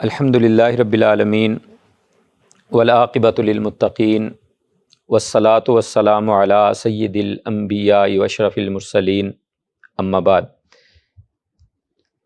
الحمدللہ رب العالمین والعاقبۃ للمتقین والصلاة والسلام علی سید الانبیاء واشرف المرسلین اما بعد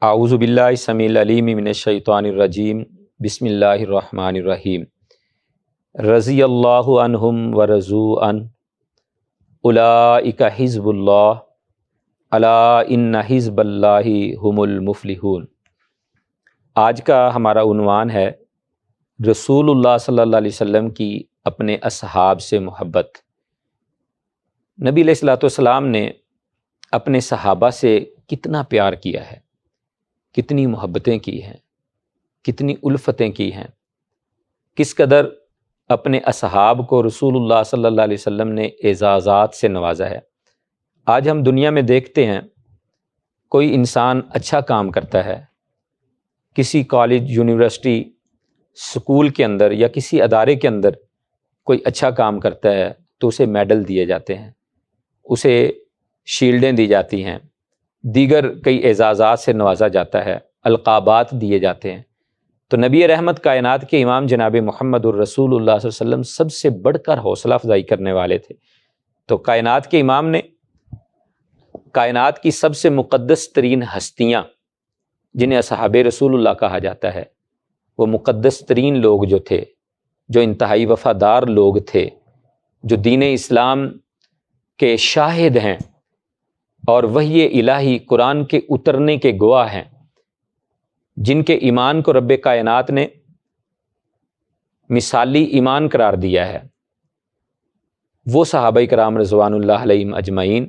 اعوذ باللہ السمیع العلیم من الشیطان الرجیم بسم اللہ الرحمن الرحیم رضی اللہ عنہم ورضوا عنہ اولئک حزب اللہ الا ان حزب اللہ هم المفلحون۔ آج کا ہمارا عنوان ہے رسول اللہ صلی اللہ علیہ وسلم کی اپنے اصحاب سے محبت۔ نبی علیہ الصلوۃ والسلام نے اپنے صحابہ سے کتنا پیار کیا ہے، کتنی محبتیں کی ہیں، کتنی الفتیں کی ہیں، کس قدر اپنے اصحاب کو رسول اللہ صلی اللہ علیہ وسلم نے اعزازات سے نوازا ہے۔ آج ہم دنیا میں دیکھتے ہیں کوئی انسان اچھا کام کرتا ہے، کسی کالج، یونیورسٹی، سکول کے اندر یا کسی ادارے کے اندر کوئی اچھا کام کرتا ہے تو اسے میڈل دیے جاتے ہیں، اسے شیلڈیں دی جاتی ہیں، دیگر کئی اعزازات سے نوازا جاتا ہے، القابات دیے جاتے ہیں۔ تو نبی رحمت کائنات کے امام جناب محمد الرسول اللہ صلی اللہ علیہ وسلم سب سے بڑھ کر حوصلہ افزائی کرنے والے تھے۔ تو کائنات کے امام نے کائنات کی سب سے مقدس ترین ہستیاں جنہیں اصحاب رسول اللہ کہا جاتا ہے، وہ مقدس ترین لوگ جو تھے، جو انتہائی وفادار لوگ تھے، جو دین اسلام کے شاہد ہیں اور وحی الہی قرآن کے اترنے کے گواہ ہیں، جن کے ایمان کو رب کائنات نے مثالی ایمان قرار دیا ہے، وہ صحابہ کرام رضوان اللہ علیہم اجمعین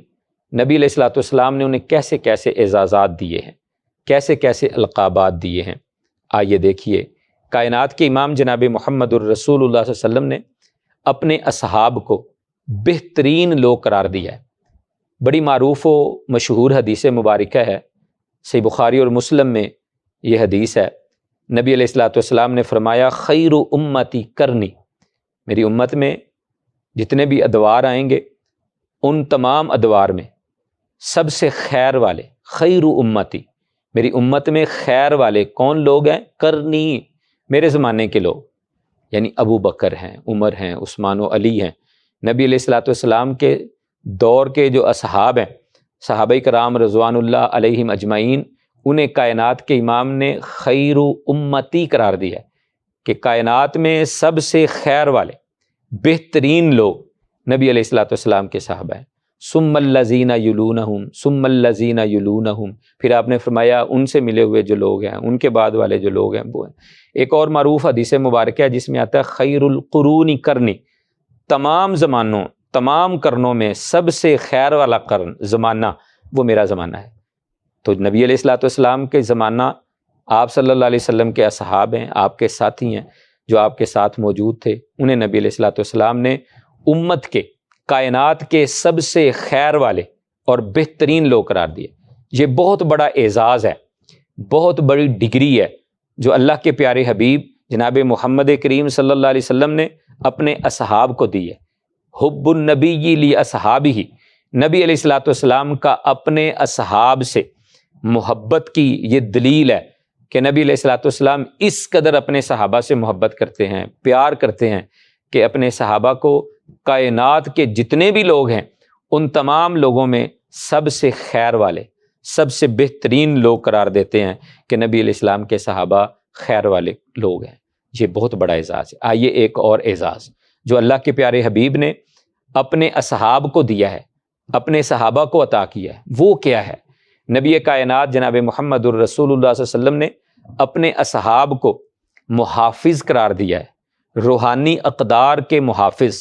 نبی علیہ الصلوۃ والسلام نے انہیں کیسے کیسے اعزازات دیے ہیں، کیسے کیسے القابات دیے ہیں۔ آئیے دیکھیے، کائنات کے امام جناب محمد الرسول اللہ صلی اللہ علیہ وسلم نے اپنے اصحاب کو بہترین لوگ قرار دیا ہے۔ بڑی معروف و مشہور حدیث مبارکہ ہے، صحیح بخاری اور مسلم میں یہ حدیث ہے۔ نبی علیہ الصلوۃ والسلام نے فرمایا خیر امتی کرنی، میری امت میں جتنے بھی ادوار آئیں گے ان تمام ادوار میں سب سے خیر والے، خیر امتی، میری امت میں خیر والے کون لوگ ہیں؟ کرنی، میرے زمانے کے لوگ، یعنی ابو بکر ہیں، عمر ہیں، عثمان و علی ہیں۔ نبی علیہ الصلوۃ والسلام کے دور کے جو اصحاب ہیں، صحابہ کرام رضوان اللہ علیہم اجمعین، انہیں کائنات کے امام نے خیر امتی قرار دیا ہے کہ کائنات میں سب سے خیر والے، بہترین لوگ نبی علیہ الصلوۃ والسلام کے صحابہ ہیں۔ ثم الذین یلونہم ثم الذین یلونہم، پھر آپ نے فرمایا ان سے ملے ہوئے جو لوگ ہیں، ان کے بعد والے جو لوگ ہیں وہ ہیں۔ ایک اور معروف حدیث مبارکہ ہے جس میں آتا ہے خیر القرون کرنی، تمام زمانوں، تمام قرنوں میں سب سے خیر والا قرن، زمانہ، وہ میرا زمانہ ہے۔ تو نبی علیہ الصلوۃ والسلام کے زمانہ، آپ صلی اللہ علیہ وسلم کے اصحاب ہیں، آپ کے ساتھی ہیں جو آپ کے ساتھ موجود تھے، انہیں نبی علیہ الصلوۃ والسلام نے امت کے، کائنات کے سب سے خیر والے اور بہترین لوگ قرار دیے۔ یہ بہت بڑا اعزاز ہے، بہت بڑی ڈگری ہے جو اللہ کے پیارے حبیب جناب محمد کریم صلی اللہ علیہ وسلم نے اپنے اصحاب کو دی ہے۔ حب النبی لی اصحابہ، نبی علیہ الصلوۃ والسلام کا اپنے اصحاب سے محبت کی یہ دلیل ہے کہ نبی علیہ الصلوۃ والسلام اس قدر اپنے صحابہ سے محبت کرتے ہیں، پیار کرتے ہیں کہ اپنے صحابہ کو کائنات کے جتنے بھی لوگ ہیں ان تمام لوگوں میں سب سے خیر والے، سب سے بہترین لوگ قرار دیتے ہیں کہ نبی علیہ السلام کے صحابہ خیر والے لوگ ہیں۔ یہ بہت بڑا اعزاز ہے۔ آئیے ایک اور اعزاز جو اللہ کے پیارے حبیب نے اپنے اصحاب کو دیا ہے، اپنے صحابہ کو عطا کیا ہے، وہ کیا ہے؟ نبی کائنات جناب محمد الرسول اللہ صلی اللہ علیہ وسلم نے اپنے اصحاب کو محافظ قرار دیا ہے، روحانی اقدار کے محافظ،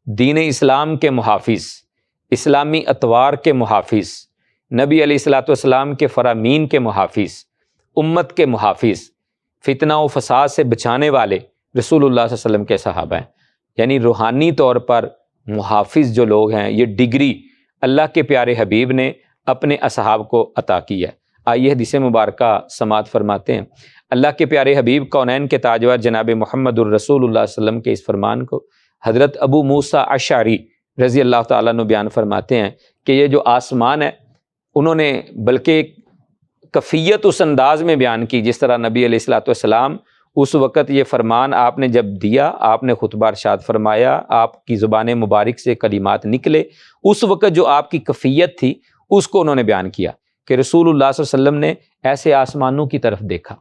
دین اسلام کے محافظ، اسلامی اطوار کے محافظ، نبی علیہ الصلوۃ والسلام کے فرامین کے محافظ، امت کے محافظ، فتنہ و فساد سے بچانے والے رسول اللہ صلی اللہ علیہ وسلم کے صحابہ ہیں۔ یعنی روحانی طور پر محافظ جو لوگ ہیں، یہ ڈگری اللہ کے پیارے حبیب نے اپنے اصحاب کو عطا کی ہے۔ آئیے حدیث مبارکہ سماعت فرماتے ہیں۔ اللہ کے پیارے حبیب کونین کے تاجور جناب محمد الرسول اللہ صلی اللہ علیہ وسلم کے اس فرمان کو حضرت ابو موسیٰ اشعری رضی اللہ تعالیٰ عنہ بیان فرماتے ہیں کہ یہ جو آسمان ہے، انہوں نے بلکہ کفیت اس انداز میں بیان کی جس طرح نبی علیہ الصلوۃ والسلام اس وقت یہ فرمان آپ نے جب دیا، آپ نے خطبہ ارشاد فرمایا، آپ کی زبان مبارک سے کلمات نکلے، اس وقت جو آپ کی کیفیت تھی اس کو انہوں نے بیان کیا کہ رسول اللہ صلی اللہ علیہ وسلم نے ایسے آسمانوں کی طرف دیکھا۔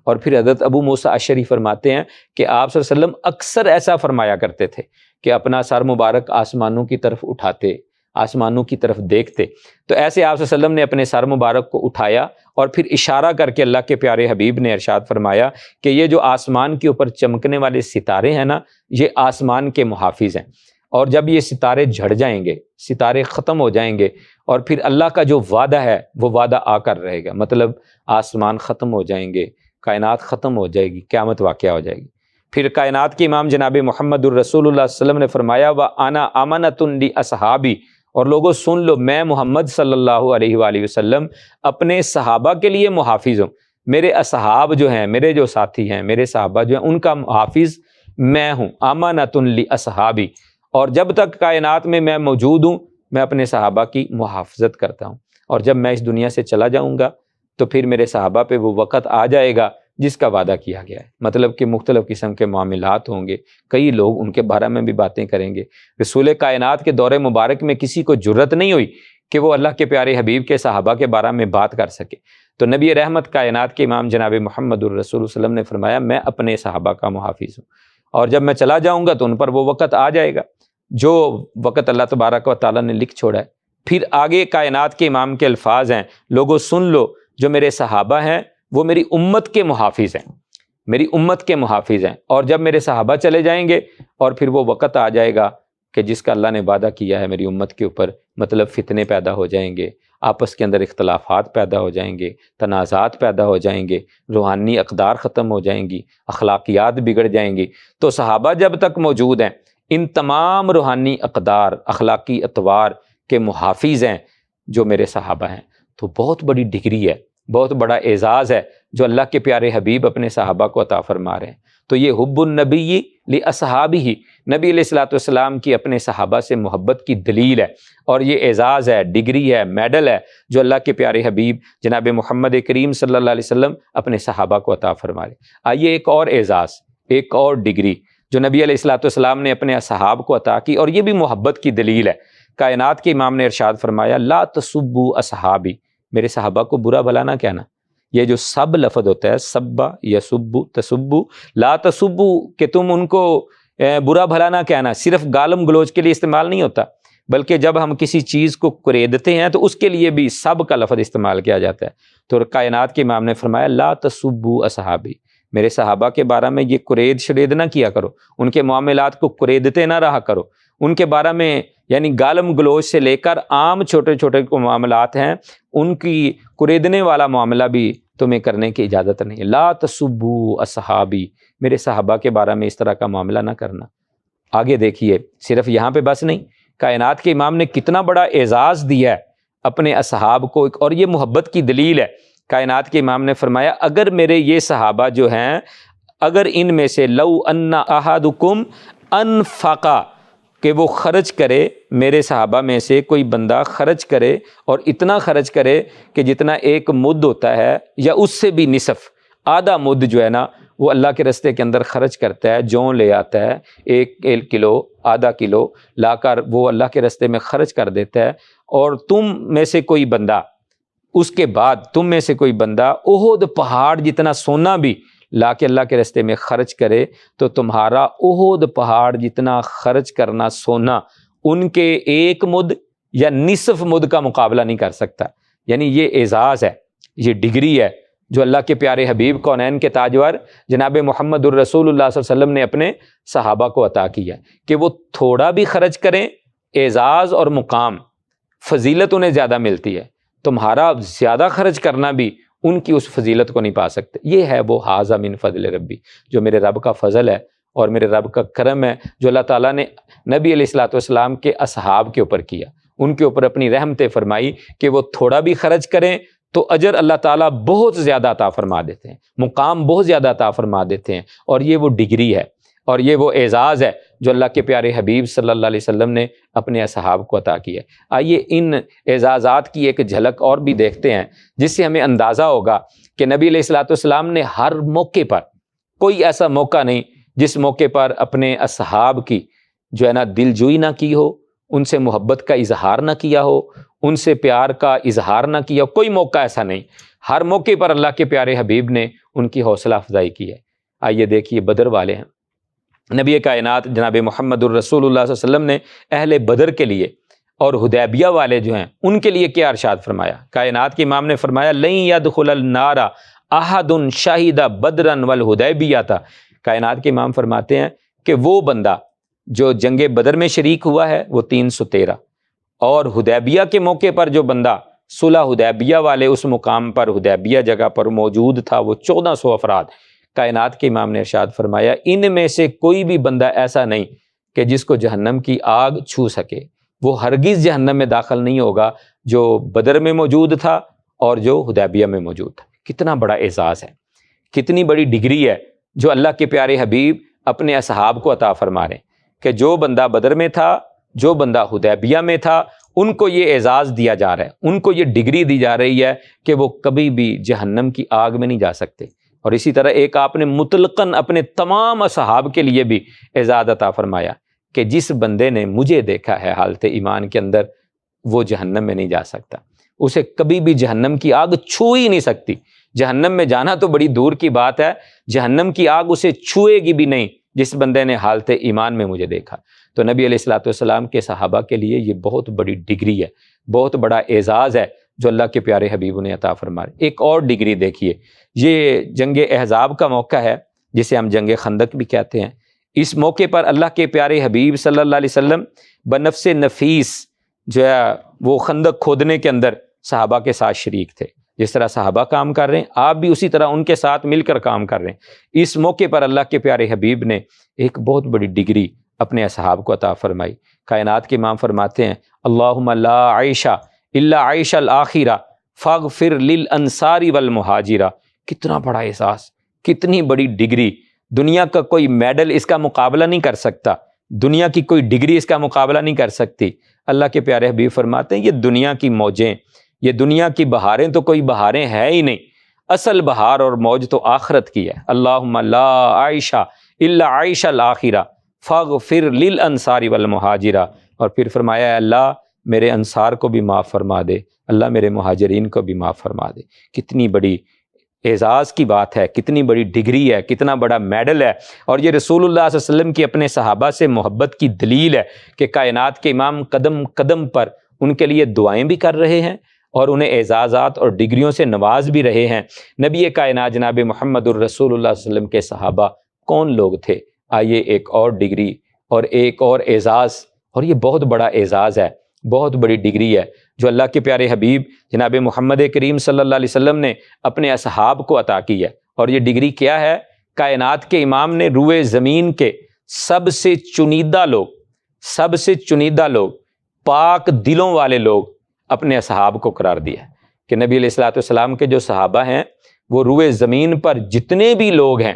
اور پھر حضرت ابو موسیٰ اشعری فرماتے ہیں کہ آپ صلی اللہ علیہ وسلم اکثر ایسا فرمایا کرتے تھے کہ اپنا سر مبارک آسمانوں کی طرف اٹھاتے، آسمانوں کی طرف دیکھتے۔ تو ایسے آپ صلی اللہ علیہ وسلم نے اپنے سر مبارک کو اٹھایا اور پھر اشارہ کر کے اللہ کے پیارے حبیب نے ارشاد فرمایا کہ یہ جو آسمان کے اوپر چمکنے والے ستارے ہیں نا، یہ آسمان کے محافظ ہیں، اور جب یہ ستارے جھڑ جائیں گے، ستارے ختم ہو جائیں گے، اور پھر اللہ کا جو وعدہ ہے وہ وعدہ آ کر رہے گا، مطلب آسمان ختم ہو جائیں گے، کائنات ختم ہو جائے گی، قیامت واقعہ ہو جائے گی۔ پھر کائنات کے امام جناب محمد الرسول اللہ صلی اللہ علیہ وسلم نے فرمایا وَأَنَا أَمَنَةٌ لِأَصْحَابِي، اور لوگوں سن لو، میں محمد صلی اللہ علیہ وآلہ وسلم اپنے صحابہ کے لیے محافظ ہوں۔ میرے اصحاب جو ہیں، میرے جو ساتھی ہیں، میرے صحابہ جو ہیں، ان کا محافظ میں ہوں، أَمَنَةٌ لِأَصْحَابِي، اور جب تک کائنات میں موجود ہوں میں اپنے صحابہ کی محافظت کرتا ہوں، اور جب میں اس دنیا سے چلا جاؤں گا تو پھر میرے صحابہ پہ وہ وقت آ جائے گا جس کا وعدہ کیا گیا ہے، مطلب کہ مختلف قسم کے معاملات ہوں گے، کئی لوگ ان کے بارے میں بھی باتیں کریں گے۔ رسول کائنات کے دور مبارک میں کسی کو جرت نہیں ہوئی کہ وہ اللہ کے پیارے حبیب کے صحابہ کے بارے میں بات کر سکے، تو نبی رحمت کائنات کے امام جناب محمد الرسول صلی اللہ علیہ وسلم نے فرمایا میں اپنے صحابہ کا محافظ ہوں، اور جب میں چلا جاؤں گا تو ان پر وہ وقت آ جائے گا جو وقت اللہ تبارک و تعالیٰ نے لکھ چھوڑا ہے۔ پھر آگے کائنات کے امام کے الفاظ ہیں، لوگوں سن لو، جو میرے صحابہ ہیں وہ میری امت کے محافظ ہیں، میری امت کے محافظ ہیں، اور جب میرے صحابہ چلے جائیں گے اور پھر وہ وقت آ جائے گا کہ جس کا اللہ نے وعدہ کیا ہے میری امت کے اوپر، مطلب فتنے پیدا ہو جائیں گے، آپس کے اندر اختلافات پیدا ہو جائیں گے، تنازعات پیدا ہو جائیں گے، روحانی اقدار ختم ہو جائیں گی، اخلاقیات بگڑ جائیں گی۔ تو صحابہ جب تک موجود ہیں ان تمام روحانی اقدار، اخلاقی اطوار کے محافظ ہیں جو میرے صحابہ ہیں۔ تو بہت بڑی ڈگری ہے، بہت بڑا اعزاز ہے جو اللہ کے پیارے حبیب اپنے صحابہ کو عطا فرما رہے ہیں۔ تو یہ حب النبی لاصحابہ، نبی علیہ الصلوۃ والسلام کی اپنے صحابہ سے محبت کی دلیل ہے، اور یہ اعزاز ہے، ڈگری ہے، میڈل ہے جو اللہ کے پیارے حبیب جناب محمد کریم صلی اللہ علیہ وسلم اپنے صحابہ کو عطا فرما رہے ہیں۔ آئیے ایک اور اعزاز، ایک اور ڈگری جو نبی علیہ الصلوۃ والسلام نے اپنے اصحاب کو عطا کی، اور یہ بھی محبت کی دلیل ہے۔ کائنات کے امام نے ارشاد فرمایا لا تسبوا اصحابی، میرے صحابہ کو برا بھلا نہ کہنا۔ یہ جو سب لفظ ہوتا ہے، سبا یسب تسبو، لا تسبو، کہ تم ان کو برا بھلا نہ کہنا، صرف گالم گلوچ کے لیے استعمال نہیں ہوتا، بلکہ جب ہم کسی چیز کو کریدتے ہیں تو اس کے لیے بھی سب کا لفظ استعمال کیا جاتا ہے۔ تو کائنات کے امام نے فرمایا لا تسبوا اصحابی، میرے صحابہ کے بارے میں یہ کرید شرید نہ کیا کرو، ان کے معاملات کو کریدتے نہ رہا کرو، ان کے بارے میں یعنی گالم گلوچ سے لے کر عام چھوٹے چھوٹے معاملات ہیں ان کی کریدنے والا معاملہ بھی تمہیں کرنے کی اجازت نہیں ہے۔ لا تسبوا اصحابی، میرے صحابہ کے بارے میں اس طرح کا معاملہ نہ کرنا۔ آگے دیکھیے، صرف یہاں پہ بس نہیں، کائنات کے امام نے کتنا بڑا اعزاز دیا ہے اپنے اصحاب کو، اور یہ محبت کی دلیل ہے۔ کائنات کے امام نے فرمایا اگر میرے یہ صحابہ جو ہیں، اگر ان میں سے لو ان احدکم انفقا، کہ وہ خرچ کرے، میرے صحابہ میں سے کوئی بندہ خرچ کرے اور اتنا خرچ کرے کہ جتنا ایک مد ہوتا ہے یا اس سے بھی نصف، آدھا مد جو ہے نا وہ اللہ کے رستے کے اندر خرچ کرتا ہے، جوں لے آتا ہے، ایک کلو، آدھا کلو لا کر وہ اللہ کے رستے میں خرچ کر دیتا ہے، اور تم میں سے کوئی بندہ، اس کے بعد تم میں سے کوئی بندہ احد پہاڑ جتنا سونا بھی لا کے اللہ کے راستے میں خرچ کرے، تو تمہارا احد پہاڑ جتنا خرچ کرنا سونا ان کے ایک مد یا نصف مد کا مقابلہ نہیں کر سکتا۔ یعنی یہ اعزاز ہے، یہ ڈگری ہے جو اللہ کے پیارے حبیب کونین کے تاجور جناب محمد الرسول اللہ صلی اللہ علیہ وسلم نے اپنے صحابہ کو عطا کیا کہ وہ تھوڑا بھی خرچ کریں، اعزاز اور مقام، فضیلت انہیں زیادہ ملتی ہے۔ تمہارا زیادہ خرچ کرنا بھی ان کی اس فضیلت کو نہیں پا سکتے۔ یہ ہے وہ ھذا من فضل ربی، جو میرے رب کا فضل ہے اور میرے رب کا کرم ہے، جو اللہ تعالیٰ نے نبی علیہ الصلوۃ والسلام کے اصحاب کے اوپر کیا، ان کے اوپر اپنی رحمتیں فرمائی کہ وہ تھوڑا بھی خرچ کریں تو اجر اللہ تعالیٰ بہت زیادہ عطا فرما دیتے ہیں، مقام بہت زیادہ عطا فرما دیتے ہیں، اور یہ وہ ڈگری ہے اور یہ وہ اعزاز ہے جو اللہ کے پیارے حبیب صلی اللہ علیہ وسلم نے اپنے اصحاب کو عطا کیا ہے۔ آئیے ان اعزازات کی ایک جھلک اور بھی دیکھتے ہیں، جس سے ہمیں اندازہ ہوگا کہ نبی علیہ الصلوۃ والسلام نے ہر موقع پر کوئی ایسا موقع نہیں جس موقع پر اپنے اصحاب کی جو ہے نا دل جوئی نہ کی ہو، ان سے محبت کا اظہار نہ کیا ہو، ان سے پیار کا اظہار نہ کیا ہو، کوئی موقع ایسا نہیں۔ ہر موقع پر اللہ کے پیارے حبیب نے ان کی حوصلہ افزائی کی ہے۔ آئیے دیکھیے بدر والے ہیں، نبی کائنات جناب محمد الرسول اللہ صلی اللہ علیہ وسلم نے اہل بدر کے لیے اور حدیبیہ والے جو ہیں ان کے لیے کیا ارشاد فرمایا؟ کائنات کے امام نے فرمایا لن يدخل النار احد شہد بدرا والحدیبیہ۔ کائنات کے امام فرماتے ہیں کہ وہ بندہ جو جنگ بدر میں شریک ہوا ہے وہ 313، اور حدیبیہ کے موقع پر جو بندہ صلح حدیبیہ والے اس مقام پر حدیبیہ جگہ پر موجود تھا وہ 1400 افراد۔ کائنات کے امام نے ارشاد فرمایا ان میں سے کوئی بھی بندہ ایسا نہیں کہ جس کو جہنم کی آگ چھو سکے، وہ ہرگز جہنم میں داخل نہیں ہوگا جو بدر میں موجود تھا اور جو حدیبیہ میں موجود تھا۔ کتنا بڑا اعزاز ہے، کتنی بڑی ڈگری ہے جو اللہ کے پیارے حبیب اپنے اصحاب کو عطا فرما رہے ہیں کہ جو بندہ بدر میں تھا، جو بندہ حدیبیہ میں تھا، ان کو یہ اعزاز دیا جا رہا ہے، ان کو یہ ڈگری دی جا رہی ہے کہ وہ کبھی بھی جہنم کی آگ میں نہیں جا سکتے۔ اور اسی طرح ایک آپ نے مطلقاً اپنے تمام اصحاب کے لیے بھی اعزاز عطا فرمایا کہ جس بندے نے مجھے دیکھا ہے حالت ایمان کے اندر وہ جہنم میں نہیں جا سکتا، اسے کبھی بھی جہنم کی آگ چھو ہی نہیں سکتی۔ جہنم میں جانا تو بڑی دور کی بات ہے، جہنم کی آگ اسے چھوئے گی بھی نہیں جس بندے نے حالت ایمان میں مجھے دیکھا۔ تو نبی علیہ الصلوۃ والسلام کے صحابہ کے لیے یہ بہت بڑی ڈگری ہے، بہت بڑا اعزاز ہے جو اللہ کے پیارے حبیب نے عطا فرمائے۔ ایک اور ڈگری دیکھیے، یہ جنگ احزاب کا موقع ہے جسے ہم جنگ خندق بھی کہتے ہیں۔ اس موقع پر اللہ کے پیارے حبیب صلی اللہ علیہ وسلم بنفس نفیس جو ہے وہ خندق کھودنے کے اندر صحابہ کے ساتھ شریک تھے۔ جس طرح صحابہ کام کر رہے ہیں آپ بھی اسی طرح ان کے ساتھ مل کر کام کر رہے ہیں۔ اس موقع پر اللہ کے پیارے حبیب نے ایک بہت بڑی ڈگری اپنے اصحاب کو عطا فرمائی۔ کائنات کے امام فرماتے ہیں اللہم لا عیش الا عیش الآخرہ فاغفر للانصار والمہاجرہ۔ کتنا بڑا احساس، کتنی بڑی ڈگری، دنیا کا کوئی میڈل اس کا مقابلہ نہیں کر سکتا، دنیا کی کوئی ڈگری اس کا مقابلہ نہیں کر سکتی۔ اللہ کے پیارے حبیب فرماتے ہیں یہ دنیا کی موجیں، یہ دنیا کی بہاریں تو کوئی بہاریں ہے ہی نہیں، اصل بہار اور موج تو آخرت کی ہے۔ اللہم لا عیش الا عیش الآخرہ فاغفر للانصار والمہاجرہ۔ اور پھر فرمایا اے اللہ میرے انصار کو بھی معاف فرما دے، اللہ میرے مہاجرین کو بھی معاف فرما دے۔ کتنی بڑی اعزاز کی بات ہے، کتنی بڑی ڈگری ہے، کتنا بڑا میڈل ہے۔ اور یہ رسول اللہ صلی اللہ علیہ وسلم کی اپنے صحابہ سے محبت کی دلیل ہے کہ کائنات کے امام قدم قدم پر ان کے لیے دعائیں بھی کر رہے ہیں اور انہیں اعزازات اور ڈگریوں سے نواز بھی رہے ہیں۔ نبی کائنات جناب محمد الرسول اللہ صلی اللہ علیہ وسلم کے صحابہ کون لوگ تھے؟ آئیے ایک اور ڈگری اور ایک اور اعزاز، اور یہ بہت بڑا اعزاز ہے، بہت بڑی ڈگری ہے جو اللہ کے پیارے حبیب جناب محمد کریم صلی اللہ علیہ وسلم نے اپنے اصحاب کو عطا کی ہے۔ اور یہ ڈگری کیا ہے؟ کائنات کے امام نے روئے زمین کے سب سے چنیدہ لوگ، سب سے چنیدہ لوگ، پاک دلوں والے لوگ اپنے اصحاب کو قرار دیا ہے کہ نبی علیہ الصلوۃ والسلام کے جو صحابہ ہیں وہ روئے زمین پر جتنے بھی لوگ ہیں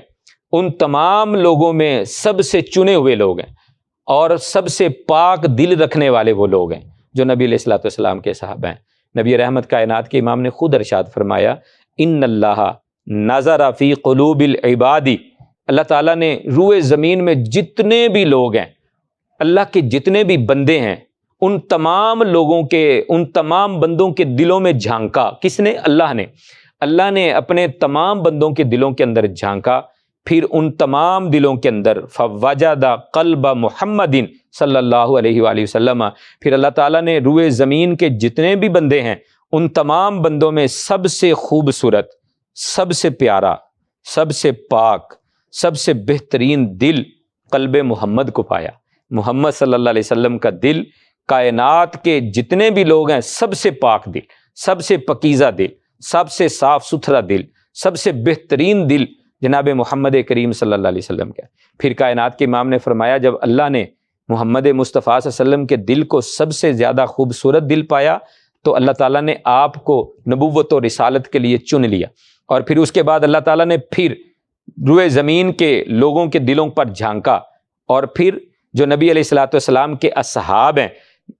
ان تمام لوگوں میں سب سے چنے ہوئے لوگ ہیں اور سب سے پاک دل رکھنے والے وہ لوگ ہیں جو نبی علیہ الصلوۃ والسلام کے صحابہ ہیں۔ نبی رحمت کائنات کے امام نے خود ارشاد فرمایا ان اللہ نظر فی قلوب العباد، اللہ تعالیٰ نے روئے زمین میں جتنے بھی لوگ ہیں، اللہ کے جتنے بھی بندے ہیں، ان تمام لوگوں کے، ان تمام بندوں کے دلوں میں جھانکا۔ کس نے؟ اللہ نے اپنے تمام بندوں کے دلوں کے اندر جھانکا، پھر ان تمام دلوں کے اندر فوجد قلب محمد صلی اللہ علیہ وآلہ وسلم، پھر اللہ تعالیٰ نے روئے زمین کے جتنے بھی بندے ہیں ان تمام بندوں میں سب سے خوبصورت، سب سے پیارا، سب سے پاک، سب سے بہترین دل قلب محمد کو پایا۔ محمد صلی اللہ علیہ وسلم کا دل کائنات کے جتنے بھی لوگ ہیں سب سے پاک دل، سب سے پکیزہ دل، سب سے صاف ستھرا دل، سب سے بہترین دل جناب محمد کریم صلی اللہ علیہ وسلم کا۔ پھر کائنات کے امام نے فرمایا جب اللہ نے محمد مصطفیٰ صلی اللہ علیہ وسلم کے دل کو سب سے زیادہ خوبصورت دل پایا تو اللہ تعالیٰ نے آپ کو نبوت و رسالت کے لیے چن لیا، اور پھر اس کے بعد اللہ تعالیٰ نے پھر روئے زمین کے لوگوں کے دلوں پر جھانکا، اور پھر جو نبی علیہ الصلوۃ والسلام کے اصحاب ہیں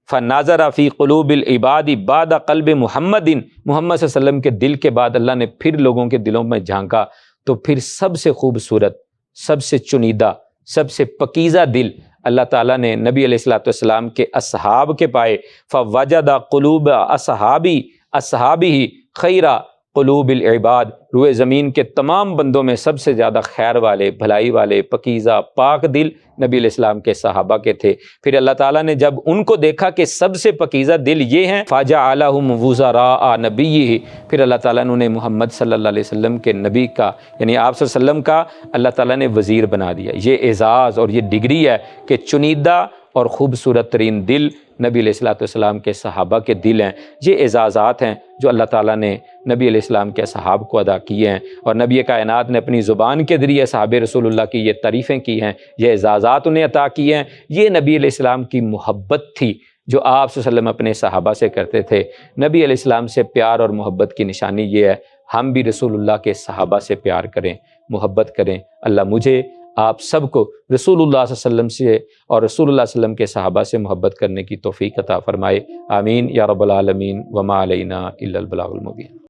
فناظر فی قلوب العباد بعد قلب محمد، محمد صلی اللہ علیہ وسلم کے دل کے بعد اللہ نے پھر لوگوں کے دلوں میں جھانکا تو پھر سب سے خوبصورت سب سے چنیدہ، سب سے پکیزہ دل اللہ تعالیٰ نے نبی علیہ الصلوۃ والسلام کے اصحاب کے پائے۔ فوجد قلوب اصحابہ خیرا قلوب العباد، روئے زمین کے تمام بندوں میں سب سے زیادہ خیر والے، بھلائی والے، پکیزہ، پاک دل نبی علیہ السلام کے صحابہ کے تھے۔ پھر اللہ تعالیٰ نے جب ان کو دیکھا کہ سب سے پکیزہ دل یہ ہیں، فجعلہم وزراء نبیہ، پھر اللہ تعالیٰ نے انہیں محمد صلی اللہ علیہ وسلم کے نبی کا، یعنی آپ صلی اللہ علیہ وسلم کا اللہ تعالیٰ نے وزیر بنا دیا۔ یہ اعزاز اور یہ ڈگری ہے کہ چنیدہ اور خوبصورت ترین دل نبی علیہ الصلوۃ والسلام کے صحابہ کے دل ہیں۔ یہ اعزازات ہیں جو اللہ تعالیٰ نے نبی علیہ السلام کے صحاب کو ادا کیے ہیں، اور نبی کائنات نے اپنی زبان کے ذریعے صحابہ رسول اللہ کی یہ تعریفیں کی ہیں، یہ اعزازات انہیں عطا کیے ہیں۔ یہ نبی علیہ السلام کی محبت تھی جو آپ صلی اللہ علیہ وسلم اپنے صحابہ سے کرتے تھے۔ نبی علیہ السلام سے پیار اور محبت کی نشانی یہ ہے، ہم بھی رسول اللہ کے صحابہ سے پیار کریں، محبت کریں۔ اللہ مجھے، آپ سب کو رسول اللہ صلی اللہ علیہ وسلم سے اور رسول اللہ صلی اللہ علیہ وسلم کے صحابہ سے محبت کرنے کی توفیق عطا فرمائے، آمین یا رب العالمین، وما علینا الا البلاغ المبین۔